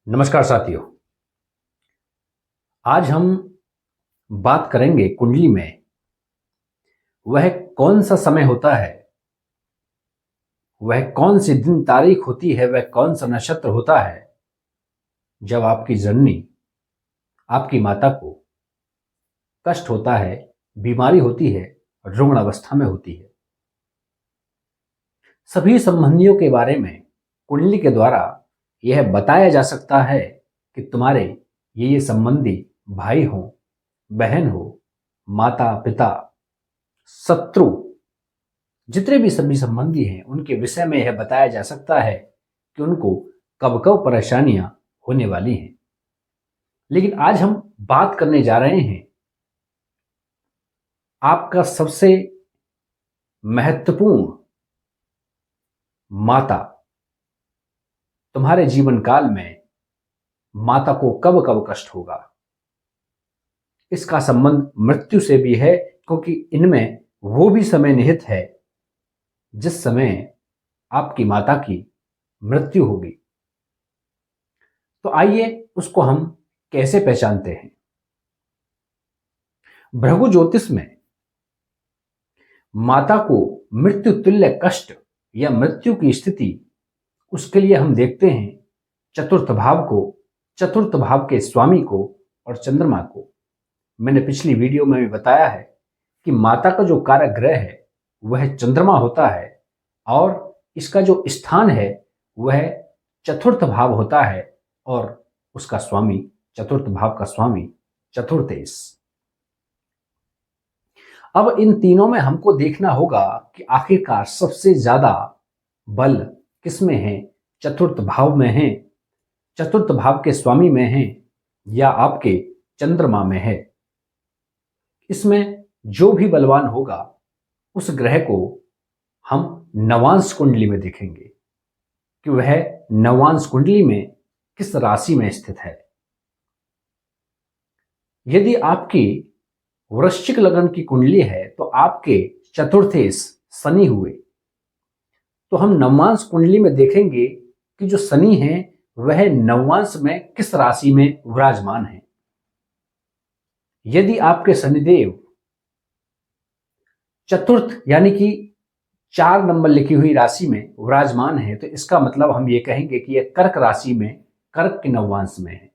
नमस्कार साथियों। आज हम बात करेंगे कुंडली में वह कौन सा समय होता है, वह कौन सी दिन तारीख होती है, वह कौन सा नक्षत्र होता है जब आपकी जननी आपकी माता को कष्ट होता है, बीमारी होती है, रुग्ण अवस्था में होती है। सभी संबंधियों के बारे में कुंडली के द्वारा यह बताया जा सकता है कि तुम्हारे ये संबंधी भाई हो, बहन हो, माता पिता, शत्रु, जितने भी सभी संबंधी हैं उनके विषय में यह बताया जा सकता है कि उनको कब कब परेशानियां होने वाली हैं। लेकिन आज हम बात करने जा रहे हैं आपका सबसे महत्वपूर्ण माता। तुम्हारे जीवन काल में माता को कब कब कष्ट होगा। इसका संबंध मृत्यु से भी है, क्योंकि इनमें वो भी समय निहित है जिस समय आपकी माता की मृत्यु होगी। तो आइए उसको हम कैसे पहचानते हैं। भृगु ज्योतिष में माता को मृत्यु तुल्य कष्ट या मृत्यु की स्थिति, उसके लिए हम देखते हैं चतुर्थ भाव को, चतुर्थ भाव के स्वामी को और चंद्रमा को। मैंने पिछली वीडियो में भी बताया है कि माता का जो कारक ग्रह है वह चंद्रमा होता है और इसका जो स्थान है वह चतुर्थ भाव होता है और उसका स्वामी, चतुर्थ भाव का स्वामी चतुर्थेश। अब इन तीनों में हमको देखना होगा कि आखिरकार सबसे ज्यादा बल किसमें है, चतुर्थ भाव में है, चतुर्थ भाव के स्वामी में है या आपके चंद्रमा में है। इसमें जो भी बलवान होगा उस ग्रह को हम नवांश कुंडली में देखेंगे कि वह नवांश कुंडली में किस राशि में स्थित है। यदि आपकी वृश्चिक लग्न की कुंडली है तो आपके चतुर्थेश शनि हुए, तो हम नवांश कुंडली में देखेंगे कि जो शनि है वह नवांश में किस राशि में विराजमान है। यदि आपके शनिदेव चतुर्थ यानी कि 4 नंबर लिखी हुई राशि में विराजमान है तो इसका मतलब हम ये कहेंगे कि यह कर्क राशि में, कर्क के नवांश में है।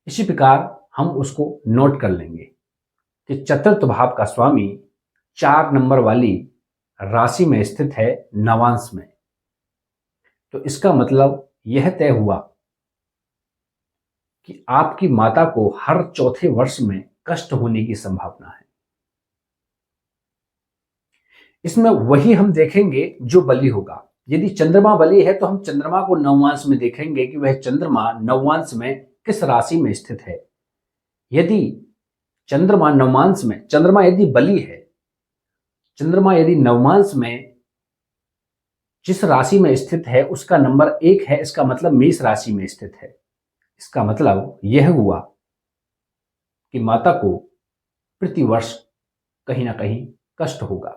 इसी प्रकार हम उसको नोट कर लेंगे कि चतुर्थ भाव का स्वामी 4 नंबर वाली राशि में स्थित है नवांश में। तो इसका मतलब यह तय हुआ कि आपकी माता को हर चौथे वर्ष में कष्ट होने की संभावना है। इसमें वही हम देखेंगे जो बली होगा। यदि चंद्रमा बली है तो हम चंद्रमा को नवांश में देखेंगे कि वह चंद्रमा नवांश में किस राशि में स्थित है। यदि चंद्रमा नवांश में, चंद्रमा यदि बली है, चंद्रमा यदि नवांश में जिस राशि में स्थित है उसका नंबर 1 है, इसका मतलब मेष राशि में स्थित है। इसका मतलब यह हुआ कि माता को प्रतिवर्ष कहीं ना कहीं कष्ट होगा।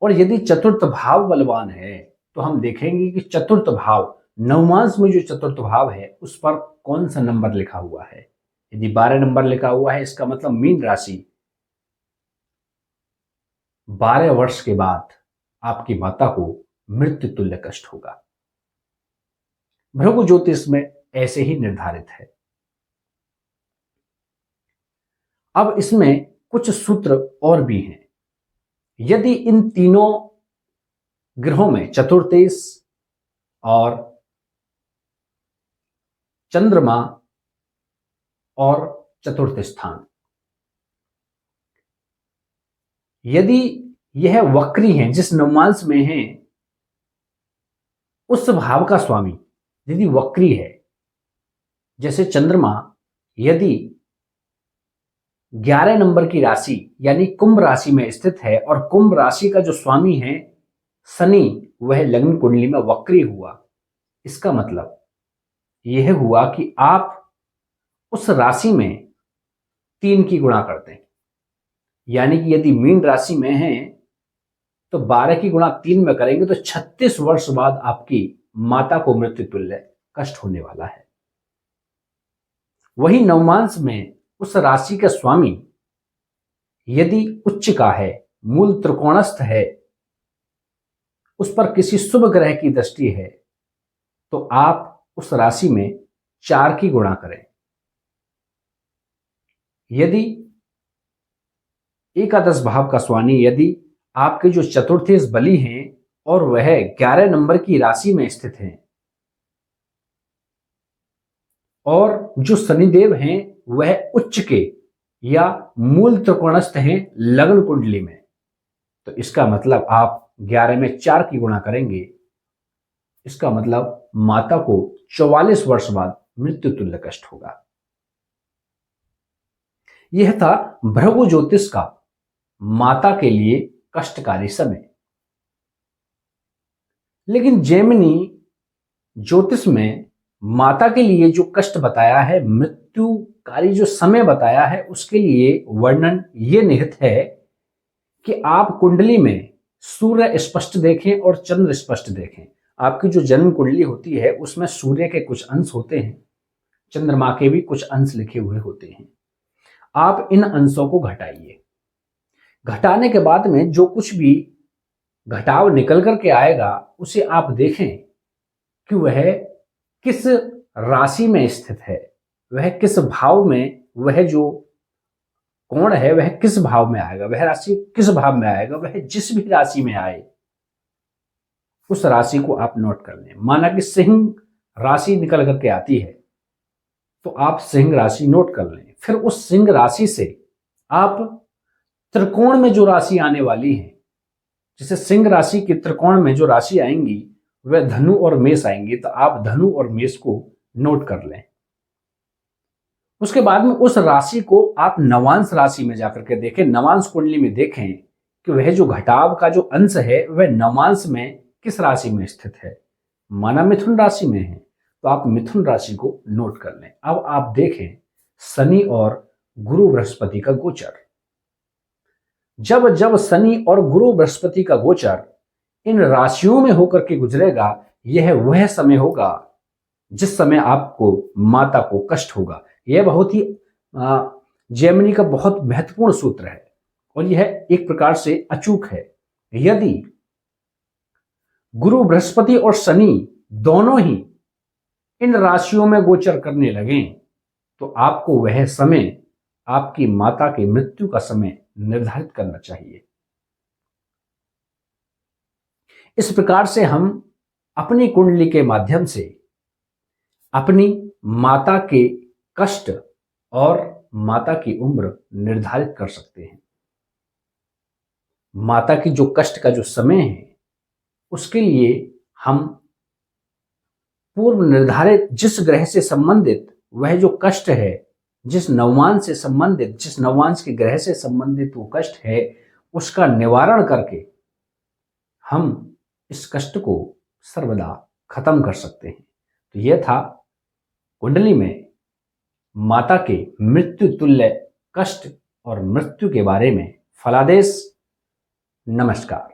और यदि चतुर्थ भाव बलवान है तो हम देखेंगे कि चतुर्थ भाव, नवमांश में जो चतुर्थ भाव है उस पर कौन सा नंबर लिखा हुआ है। यदि 12 नंबर लिखा हुआ है इसका मतलब मीन राशि, 12 वर्ष के बाद आपकी माता को मृत्यु तुल्य कष्ट होगा। भृगु ज्योतिष में ऐसे ही निर्धारित है। अब इसमें कुछ सूत्र और भी हैं। यदि इन तीनों ग्रहों में चतुर्थेश और चंद्रमा और चतुर्थ स्थान, यदि यह वक्री हैं, जिस नवमांश में हैं उस भाव का स्वामी यदि वक्री है, जैसे चंद्रमा यदि 11 नंबर की राशि यानी कुंभ राशि में स्थित है और कुंभ राशि का जो स्वामी है शनि, वह लग्न कुंडली में वक्री हुआ, इसका मतलब यह हुआ कि आप उस राशि में 3 की गुणा करते हैं। यानी कि यदि मीन राशि में है तो 12 की गुणा 3 में करेंगे तो 36 वर्ष बाद आपकी माता को मृत्यु तुल्य कष्ट होने वाला है। वही नवमांश में उस राशि का स्वामी यदि उच्च का है, मूल त्रिकोणस्थ है, उस पर किसी शुभ ग्रह की दृष्टि है, तो आप उस राशि में 4 की गुणा करें। यदि एकादश भाव का स्वामी यदि आपके जो चतुर्थेश बली हैं और वह 11 नंबर की राशि में स्थित हैं, और जो शनिदेव हैं वह उच्च के या मूल त्रिकोणस्थ हैं लग्न कुंडली में, तो इसका मतलब आप 11 में 4 की गुणा करेंगे। इसका मतलब माता को 44 वर्ष बाद मृत्यु तुल्य कष्ट होगा। यह था भृगु ज्योतिष का माता के लिए कष्टकारी समय। लेकिन जेमिनी ज्योतिष में माता के लिए जो कष्ट बताया है, मृत्युकारी जो समय बताया है, उसके लिए वर्णन ये निहित है कि आप कुंडली में सूर्य स्पष्ट देखें और चंद्र स्पष्ट देखें। आपकी जो जन्म कुंडली होती है उसमें सूर्य के कुछ अंश होते हैं, चंद्रमा के भी कुछ अंश लिखे हुए होते हैं। आप इन अंशों को घटाइए। घटाने के बाद में जो कुछ भी घटाव निकल करके आएगा उसे आप देखें कि वह किस राशि में स्थित है, वह किस भाव में, वह जो कोण है वह किस भाव में आएगा, वह राशि किस भाव में आएगा, वह जिस भी राशि में आए उस राशि को आप नोट कर लें। माना कि सिंह राशि निकल करके आती है तो आप सिंह राशि नोट कर लें। फिर उस सिंह राशि से आप त्रिकोण में जो राशि आने वाली है, जैसे सिंह राशि के त्रिकोण में जो राशि आएंगी वह धनु और मेष आएंगी, तो आप धनु और मेष को नोट कर लें। उसके बाद में उस राशि को आप नवांश राशि में जाकर के देखें, नवांश कुंडली में देखें कि वह जो घटाव का जो अंश है वह नवांश में किस राशि में स्थित है। माना मिथुन राशि में है तो आप मिथुन राशि को नोट कर लें। अब आप देखें शनि और गुरु बृहस्पति का गोचर। जब जब शनि और गुरु बृहस्पति का गोचर इन राशियों में होकर के गुजरेगा, यह वह समय होगा जिस समय आपको माता को कष्ट होगा। यह बहुत ही जेमिनी का बहुत महत्वपूर्ण सूत्र है और यह एक प्रकार से अचूक है। यदि गुरु बृहस्पति और शनि दोनों ही इन राशियों में गोचर करने लगें तो आपको वह समय आपकी माता की मृत्यु का समय निर्धारित करना चाहिए। इस प्रकार से हम अपनी कुंडली के माध्यम से अपनी माता के कष्ट और माता की उम्र निर्धारित कर सकते हैं। माता की जो कष्ट का जो समय है उसके लिए हम पूर्व निर्धारित जिस ग्रह से संबंधित वह जो कष्ट है, जिस नवमांश से संबंधित, जिस नवमांश के ग्रह से संबंधित वो कष्ट है, उसका निवारण करके हम इस कष्ट को सर्वदा खत्म कर सकते हैं। तो यह था कुंडली में माता के मृत्यु तुल्य कष्ट और मृत्यु के बारे में फलादेश। नमस्कार।